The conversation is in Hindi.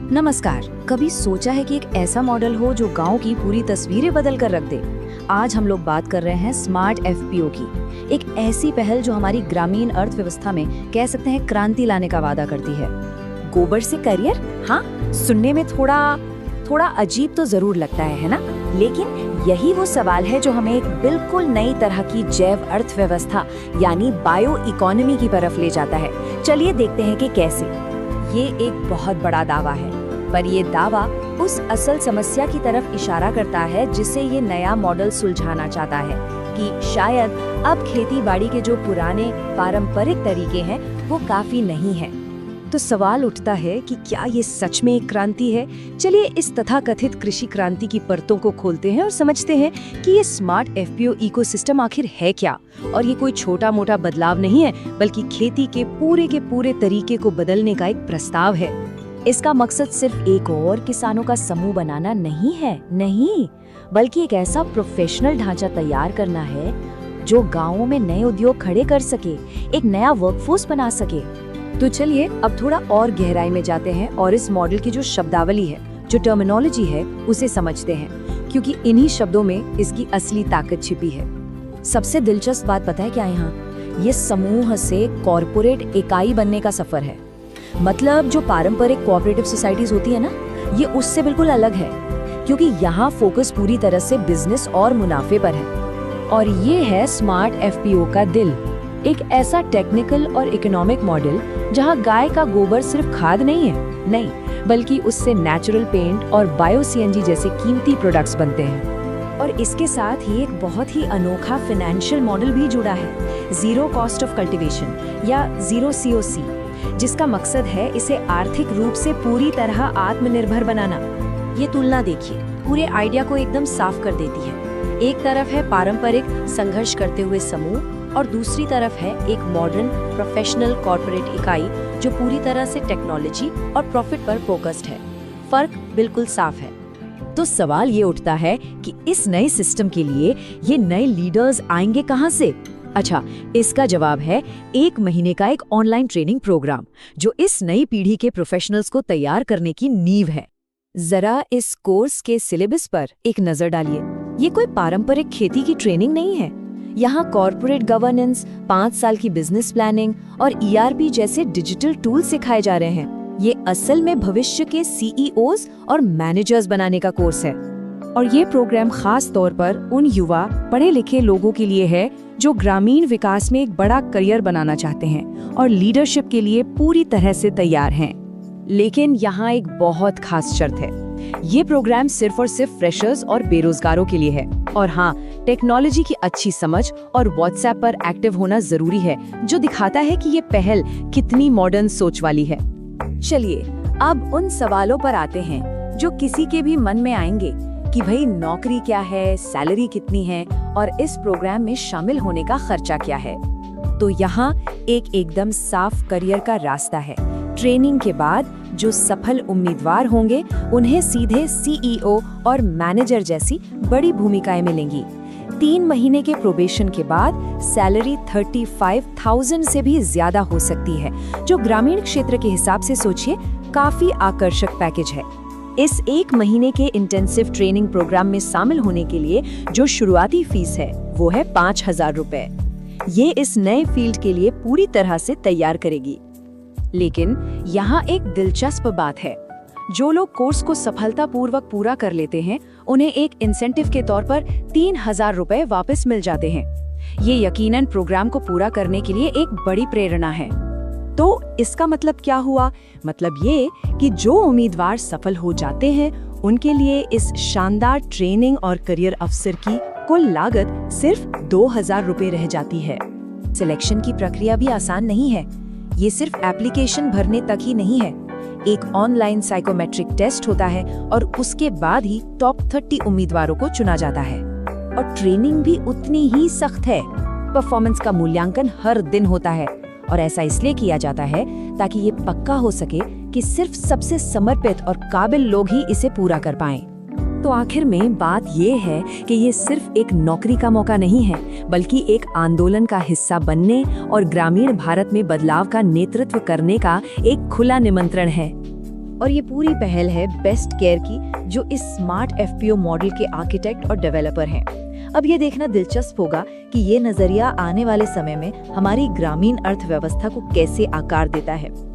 नमस्कार। कभी सोचा है कि एक ऐसा मॉडल हो जो गांव की पूरी तस्वीरें बदल कर रख दे? आज हम लोग बात कर रहे हैं स्मार्ट एफपीओ की, एक ऐसी पहल जो हमारी ग्रामीण अर्थव्यवस्था में कह सकते हैं क्रांति लाने का वादा करती है। गोबर से करियर? हाँ, सुनने में थोड़ा अजीब तो जरूर लगता है ना? लेकिन यही वो सवाल है जो हमें एक बिल्कुल नई तरह की जैव अर्थव्यवस्था यानी बायो इकोनॉमी की तरफ ले जाता है। चलिए देखते हैं कि कैसे। ये एक बहुत बड़ा दावा है, पर ये दावा उस असल समस्या की तरफ इशारा करता है जिसे ये नया मॉडल सुलझाना चाहता है कि शायद अब खेती बाड़ी के जो पुराने पारंपरिक तरीके हैं वो काफी नहीं हैं। तो सवाल उठता है कि क्या ये सच में एक क्रांति है? चलिए इस तथाकथित कृषि क्रांति की परतों को खोलते हैं और समझते हैं कि ये स्मार्ट एफपीओ इकोसिस्टम आखिर है क्या। और ये कोई छोटा मोटा बदलाव नहीं है, बल्कि खेती के पूरे तरीके को बदलने का एक प्रस्ताव है। इसका मकसद सिर्फ एक और किसानों का समूह बनाना नहीं, बल्कि एक ऐसा प्रोफेशनल ढांचा तैयार करना है जो गाँवों में नए उद्योग खड़े कर सके, एक नया वर्कफोर्स बना सके। तो चलिए अब थोड़ा और गहराई में जाते हैं और इस मॉडल की जो शब्दावली है, जो टर्मिनोलॉजी है, उसे समझते हैं, क्योंकि इन्हीं शब्दों में इसकी असली ताकत छिपी है। सबसे दिलचस्प बात पता है क्या? यहाँ ये समूह से कॉर्पोरेट इकाई बनने का सफर है। मतलब जो पारंपरिक कोऑपरेटिव सोसाइटीज होती है ना, ये उससे बिल्कुल अलग है, क्योंकि यहाँ फोकस पूरी तरह से बिजनेस और मुनाफे पर है। और ये है स्मार्ट एफपीओ का दिल, एक ऐसा टेक्निकल और इकोनॉमिक मॉडल जहां गाय का गोबर सिर्फ खाद नहीं, बल्कि उससे नेचुरल पेंट और बायो सीएनजी जैसे कीमती प्रोडक्ट्स बनते हैं। और इसके साथ ही एक बहुत ही अनोखा फाइनेंशियल मॉडल भी जुड़ा है, जीरो कॉस्ट ऑफ कल्टीवेशन या जीरो सीओसी, जिसका मकसद है इसे आर्थिक रूप से पूरी तरह आत्मनिर्भर बनाना। ये तुलना देखिए, पूरे आइडिया को एकदम साफ कर देती है। एक तरफ है पारंपरिक संघर्ष करते हुए समूह और दूसरी तरफ है एक मॉडर्न प्रोफेशनल कॉर्पोरेट इकाई जो पूरी तरह से टेक्नोलॉजी और प्रॉफिट पर फोकस्ड है। फर्क बिल्कुल साफ है। तो सवाल ये उठता है कि इस नए सिस्टम के लिए ये नए लीडर्स आएंगे कहां से? अच्छा, इसका जवाब है 1 महीने का एक ऑनलाइन ट्रेनिंग प्रोग्राम जो इस नई पीढ़ी के प्रोफेशनल्स को तैयार करने की नींव है। जरा इस कोर्स के सिलेबस पर एक नजर डालिए। ये कोई पारंपरिक खेती की ट्रेनिंग नहीं है। यहाँ कॉर्पोरेट गवर्नेंस, 5 साल की बिजनेस प्लानिंग और ईआरपी जैसे डिजिटल टूल सिखाए जा रहे हैं। ये असल में भविष्य के सीईओज और मैनेजर्स बनाने का कोर्स है। और ये प्रोग्राम खास तौर पर उन युवा पढ़े लिखे लोगों के लिए है जो ग्रामीण विकास में एक बड़ा करियर बनाना चाहते हैं और लीडरशिप के लिए पूरी तरह से तैयार हैं। लेकिन यहाँ एक बहुत खास शर्त है, ये प्रोग्राम सिर्फ और सिर्फ फ्रेशर्स और बेरोजगारों के लिए है। और हाँ, टेक्नोलॉजी की अच्छी समझ और व्हाट्सएप पर एक्टिव होना जरूरी है, जो दिखाता है कि ये पहल कितनी मॉडर्न सोच वाली है। चलिए अब उन सवालों पर आते हैं जो किसी के भी मन में आएंगे कि भाई नौकरी क्या है, सैलरी कितनी है और इस प्रोग्राम में शामिल होने का खर्चा क्या है। तो यहाँ एकदम साफ करियर का रास्ता है। ट्रेनिंग के बाद जो सफल उम्मीदवार होंगे उन्हें सीधे सीईओ और मैनेजर जैसी बड़ी भूमिकाएं मिलेंगी। 3 महीने के प्रोबेशन के बाद सैलरी 35,000 से भी ज्यादा हो सकती है, जो ग्रामीण क्षेत्र के हिसाब से सोचिए काफी आकर्षक पैकेज है। इस 1 महीने के इंटेंसिव ट्रेनिंग प्रोग्राम में शामिल होने के लिए जो शुरुआती फीस है वो है 5,000 रुपए। ये इस नए फील्ड के लिए पूरी तरह से तैयार करेगी। लेकिन यहाँ एक दिलचस्प बात है, जो लोग कोर्स को सफलतापूर्वक पूरा कर लेते हैं उन्हें एक इंसेंटिव के तौर पर 3,000 रुपए वापस मिल जाते हैं। ये यकीनन प्रोग्राम को पूरा करने के लिए एक बड़ी प्रेरणा है। तो इसका मतलब क्या हुआ? मतलब ये कि जो उम्मीदवार सफल हो जाते हैं उनके लिए इस शानदार ट्रेनिंग और करियर अवसर की कुल लागत सिर्फ 2,000 रुपए रह जाती है। सिलेक्शन की प्रक्रिया भी आसान नहीं है। ये सिर्फ एप्लीकेशन भरने तक ही नहीं है। एक ऑनलाइन साइकोमेट्रिक टेस्ट होता है और उसके बाद ही टॉप 30 उम्मीदवारों को चुना जाता है। और ट्रेनिंग भी उतनी ही सख्त है। परफॉर्मेंस का मूल्यांकन हर दिन होता है और ऐसा इसलिए किया जाता है ताकि ये पक्का हो सके कि सिर्फ सबसे समर्पित और काबिल लोग ही इसे पूरा कर पाएं। तो आखिर में बात ये है कि ये सिर्फ एक नौकरी का मौका नहीं है, बल्कि एक आंदोलन का हिस्सा बनने और ग्रामीण भारत में बदलाव का नेतृत्व करने का एक खुला निमंत्रण है। और ये पूरी पहल है बेस्ट केयर की, जो इस स्मार्ट एफपीओ मॉडल के आर्किटेक्ट और डेवलपर हैं। अब ये देखना दिलचस्प होगा कि ये नजरिया आने वाले समय में हमारी ग्रामीण अर्थव्यवस्था को कैसे आकार देता है।